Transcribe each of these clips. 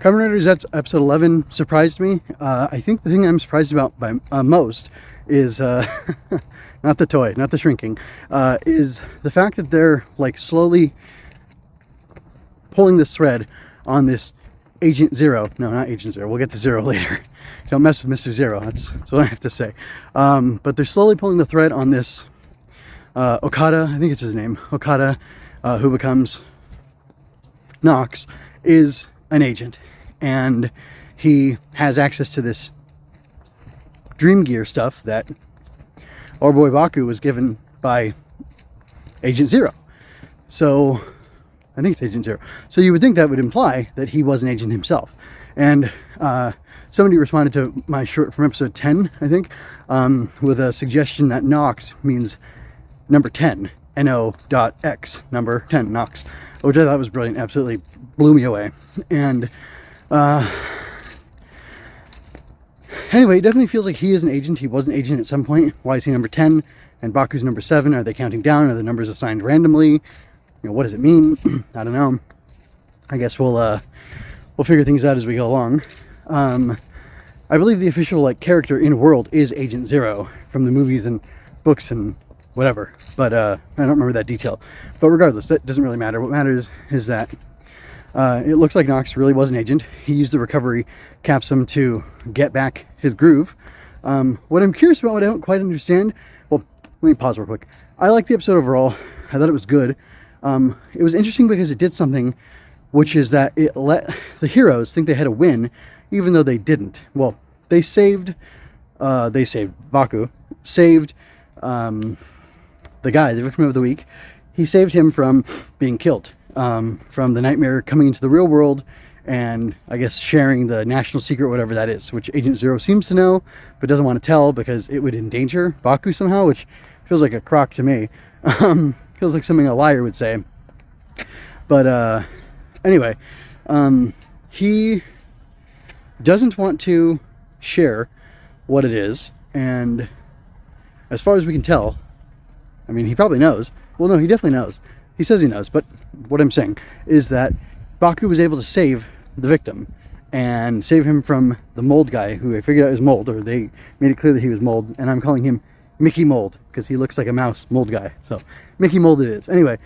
Kamen Rider Zeztz episode 11 surprised me. I think the thing I'm surprised about by most is not the toy, not the shrinking, is the fact that they're like slowly pulling this thread on this Agent Zero. No, not Agent Zero. We'll get to Zero later. Don't mess with Mr. Zero. That's what I have to say. But they're slowly pulling the thread on this Okada. I think it's his name. Okada, who becomes No.X, is an agent, and he has access to this Dream Gear stuff that our boy Baku was given by Agent Zero. So I think it's Agent Zero. So you would think that would imply that he was an agent himself. And somebody responded to my short from episode 10, I think, with a suggestion that No.X means number 10, No.X, number 10, No.X, which I thought was brilliant. Absolutely blew me away. And anyway, it definitely feels like he is an agent. He was an agent at some point. Why is he number 10 and Baku's number 7? Are they counting down? Are the numbers assigned randomly? You know, what does it mean? I don't know. I guess we'll figure things out as we go along. I believe the official like character in world is Agent Zero from the movies and books and whatever, but I don't remember that detail. But regardless, that doesn't really matter. What matters is that it looks like No.X really was an agent. He used the recovery capsule to get back his groove. What I'm curious about, what I don't quite understand, well, let me pause real quick. I liked the episode overall. I thought it was good. It was interesting because it did something, which is that it let the heroes think they had a win, even though they didn't. Well, they saved Baku, saved the guy, the victim of the week. He saved him from being killed, from the nightmare coming into the real world, and I guess sharing the national secret, whatever that is, which Agent Zero seems to know, but doesn't want to tell because it would endanger Baku somehow, which feels like a crock to me. Feels like something a liar would say. But anyway, he doesn't want to share what it is, and as far as we can tell, I mean, he probably knows. Well, no, he definitely knows. He says he knows, but what I'm saying is that Baku was able to save the victim and save him from the mold guy, who I figured out was mold, or they made it clear that he was mold, and I'm calling him Mickey Mold because he looks like a mouse mold guy. So Mickey Mold it is. Anyway,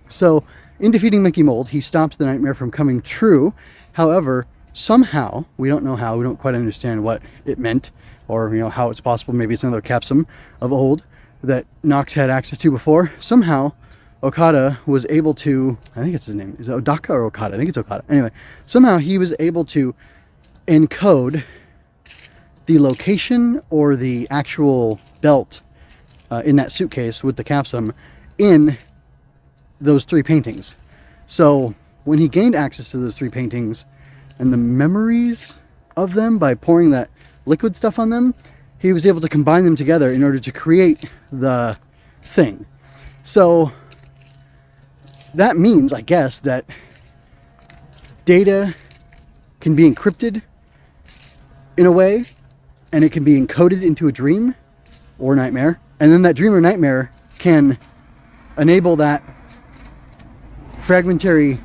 so in defeating Mickey Mold, he stops the nightmare from coming true. However, somehow, we don't know how, we don't quite understand what it meant, or you know how it's possible. Maybe it's another capsule of old that No.X had access to before. Somehow Okada was able to, I think it's his name, is it Odaka or Okada? I think it's Okada. Anyway, somehow he was able to encode the location or the actual belt in that suitcase with the capsule in those 3 paintings. So when he gained access to those 3 paintings and the memories of them by pouring that liquid stuff on them, he was able to combine them together in order to create the thing. So that means, I guess, that data can be encrypted in a way, and it can be encoded into a dream or nightmare, and then that dream or nightmare can enable that fragmentary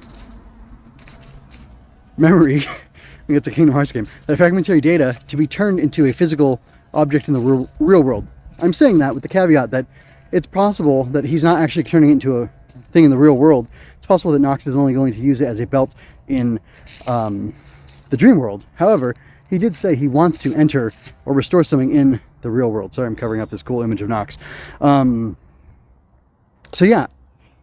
memory, I think it's a Kingdom Hearts game, that fragmentary data to be turned into a physical object in the real world. I'm saying that with the caveat that it's possible that he's not actually turning it into a thing in the real world. It's possible that No.X is only going to use it as a belt in the dream world. However, he did say he wants to enter or restore something in the real world. Sorry, I'm covering up this cool image of No.X. So yeah,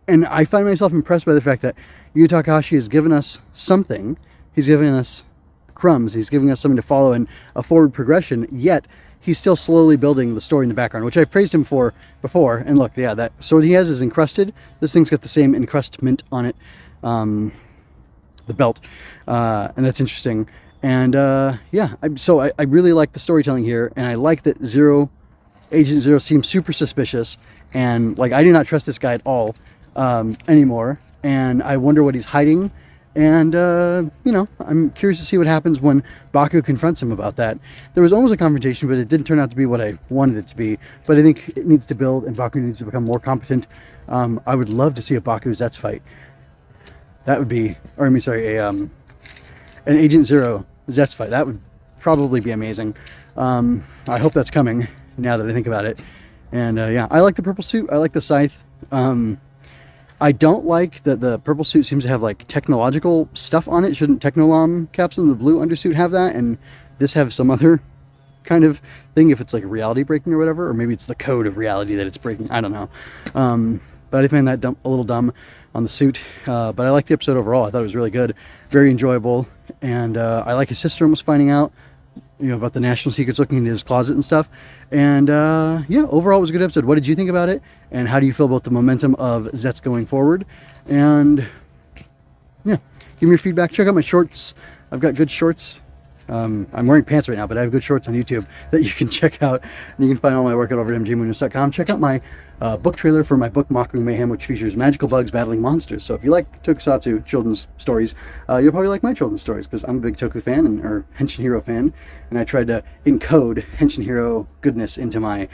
and I find myself impressed by the fact that Yu Takahashi has given us something. He's giving us crumbs. He's giving us something to follow in a forward progression, yet he's still slowly building the story in the background, which I've praised him for before. And look, yeah, that sword he has is encrusted. This thing's got the same encrustment on it, the belt, and that's interesting. And yeah, I really like the storytelling here, and I like that Agent Zero seems super suspicious, and like I do not trust this guy at all anymore, and I wonder what he's hiding. And you know, I'm curious to see what happens when Baku confronts him about that. There was almost a confrontation, but it didn't turn out to be what I wanted it to be. But I think it needs to build, and Baku needs to become more competent. I would love to see a Baku Zeztz fight. That would be, or I mean, sorry, a an Agent Zero Zeztz fight. That would probably be amazing. I hope that's coming now that I think about it. And yeah, I like the purple suit. I like the scythe. I don't like that the purple suit seems to have like technological stuff on it. Shouldn't Technolom capsule and the blue undersuit have that? And this have some other kind of thing, if it's like reality breaking or whatever, or maybe it's the code of reality that it's breaking. I don't know. But I find that a little dumb on the suit. But I like the episode overall. I thought it was really good, very enjoyable, and I like his sister almost finding out, you know, about the national secrets, looking into his closet and stuff. And yeah, overall it was a good episode. What did you think about it? And how do you feel about the momentum of Zeztz going forward? And yeah, give me your feedback. Check out my shorts. I've got good shorts. I'm wearing pants right now, but I have good shorts on YouTube that you can check out. And you can find all my work at over at mgmoonies.com. Check out my book trailer for my book Mocking Mayhem, which features magical bugs battling monsters. So if you like Tokusatsu children's stories, you'll probably like my children's stories, because I'm a big Toku fan, or Henshin Hero fan, and I tried to encode Henshin Hero goodness into my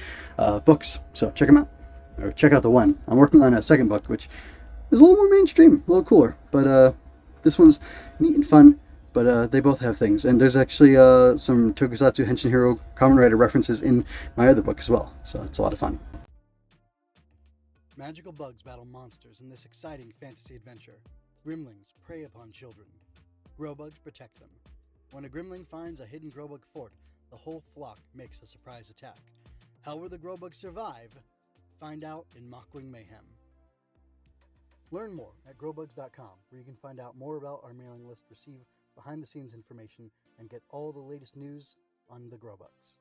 books. So check them out, or check out the one. I'm working on a second book, which is a little more mainstream, a little cooler, but this one's neat and fun. But they both have things, and there's actually some Tokusatsu Henshin Hero Kamen Rider references in my other book as well, so it's a lot of fun. Magical bugs battle monsters in this exciting fantasy adventure. Gremlings prey upon children. Growbugs protect them. When a gremling finds a hidden growbug fort, the whole flock makes a surprise attack. How will the growbugs survive? Find out in Mocking Mayhem. Learn more at growbugs.com, where you can find out more about our mailing list, receive behind-the-scenes information, and get all the latest news on the Growbugs.